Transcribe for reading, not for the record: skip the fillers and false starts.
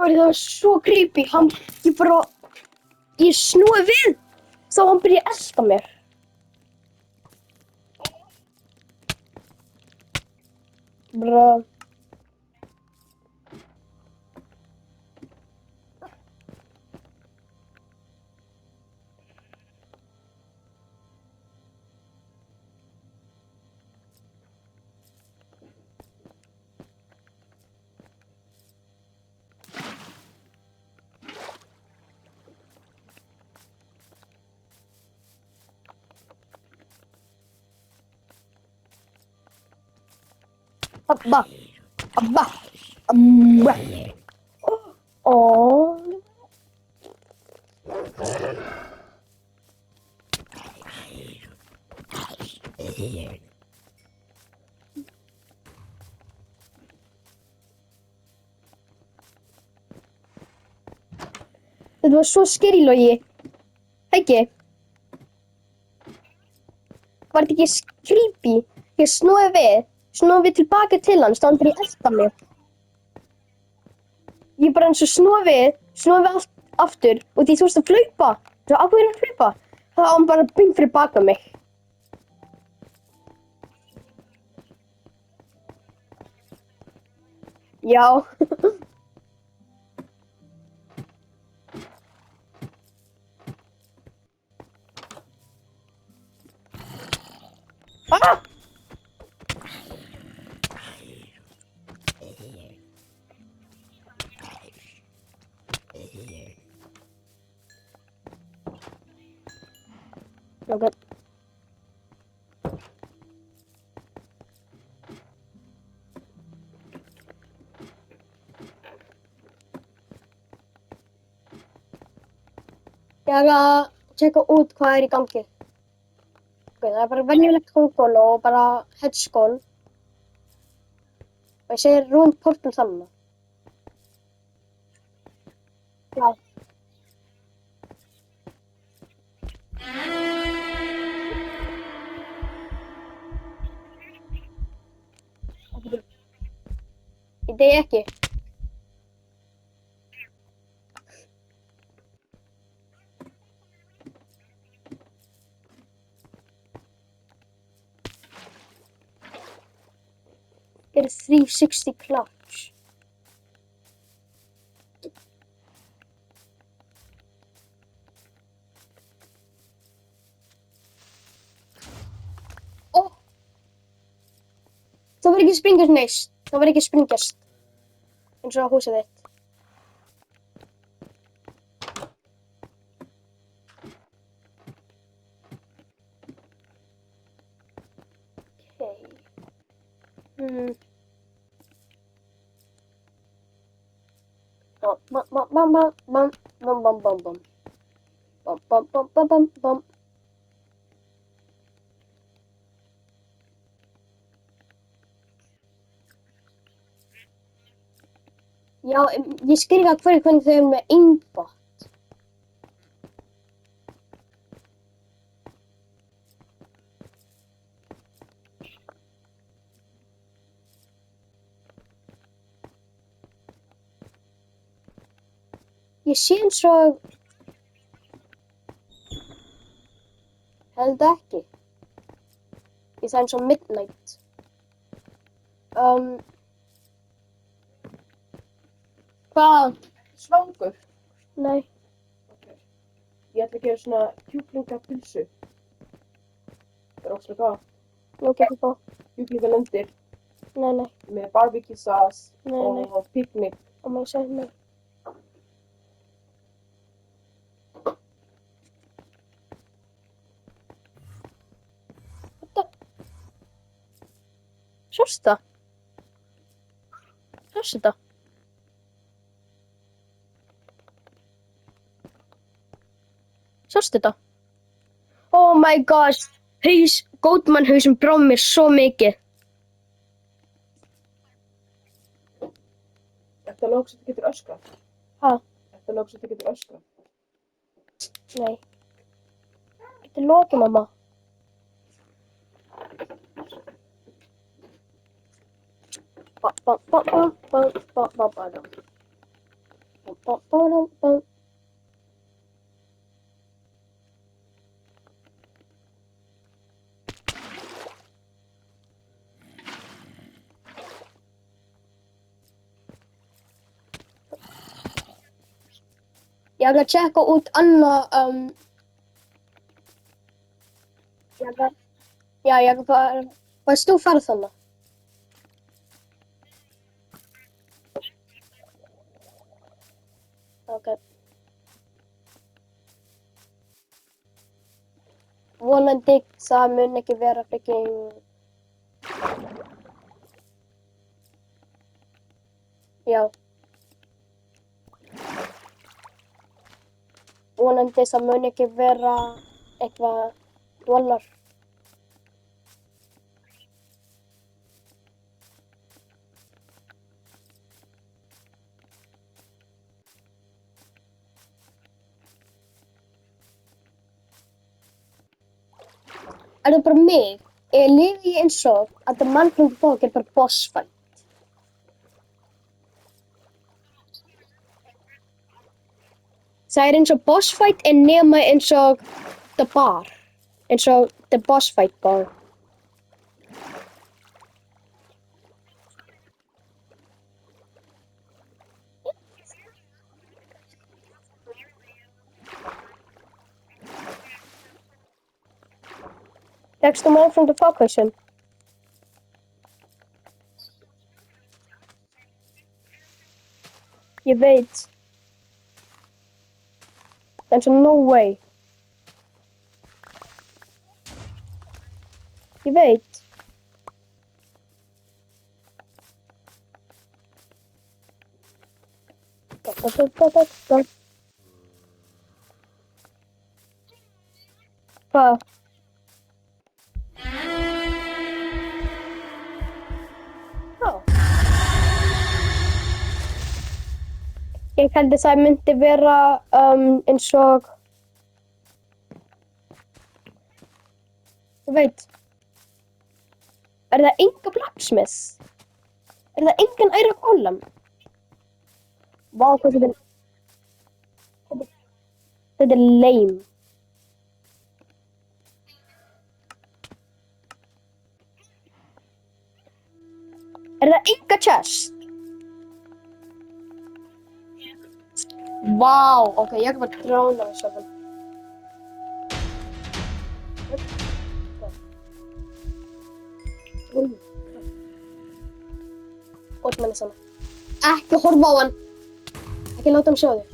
Það var svo creepy. Ég snúi við, þá hann byrja að elta mér. Bra. Abba. Abba. Abba. Åh. Þetta var svo scary, Logi. Ekki? Var þetta ekki creepy? Ég snúi við tilbaka til hans, þá hann byrja að elta mig. Ég bara eins og snúi við aftur og því þú veist að hlaupa. Svo ákveður að hlaupa. Þá var hann bara beint fyrir baka mig. Já. Ah! Okay. Ég er að tjekka út hvað í gangi. Það bara venjulegt hólgól og bara headskól. Og ég segir rúnd portal þannig. Já. Ég degi ekki. Get a 360 clutch. Oh! Það var ekki springjast neist. Það var ekki springjast. Eins og húsið þitt. Bam. Já, ég skrifa hvernig þau eru með aimbot. Ég sé eins og... Held ekki. Ég það eins og midnight. Hvað? Svangur? Nei. Ok. Ég ætla að gera svona kjúklingapylsu. Það er óslega gott. Nú getur það. Kjúklingalendir Nei. með barbecue sauce Nei. og picnic. Og maður segir mig. Sástu það? Sástu það? Sástu það? Oh my gosh! Gótmannhausinn brá mér svo mikið. Þetta er lók sem þú getur öskrað. Ha? Þetta er lók sem þú getur öskrað. Nei. Getur lokið, mamma. Bam. Ba-ba-dum-bum. Ég ætla að tjekka út annað, ég ætla bara, varst þú farið þannig? Ok. Vonandi það mun ekki vera freaking... Já. Vonandi það mun ekki vera eitthvað dvalar. Er það bara mig? Lifi ég eins og að The Man from the Fog er bara boss fight? Það er eins og boss fight en nema eins og The Bar. Eins og The Boss Fight Bar. Next to Man from the Fog question. Ég veit. There's no way. Ég veit. Hvað? Já. Ég held að það myndi vera eins og... Ég veit. Er það enga blacksmith? Er það engan Iron Golem? Vá, hvað þetta er... Þetta er lame. Er það enga chest? Vá, ok, ég kan bara drána þessu saman. Út með henni saman. Ekki horfa á hann. Ekki láta hann sjá þig.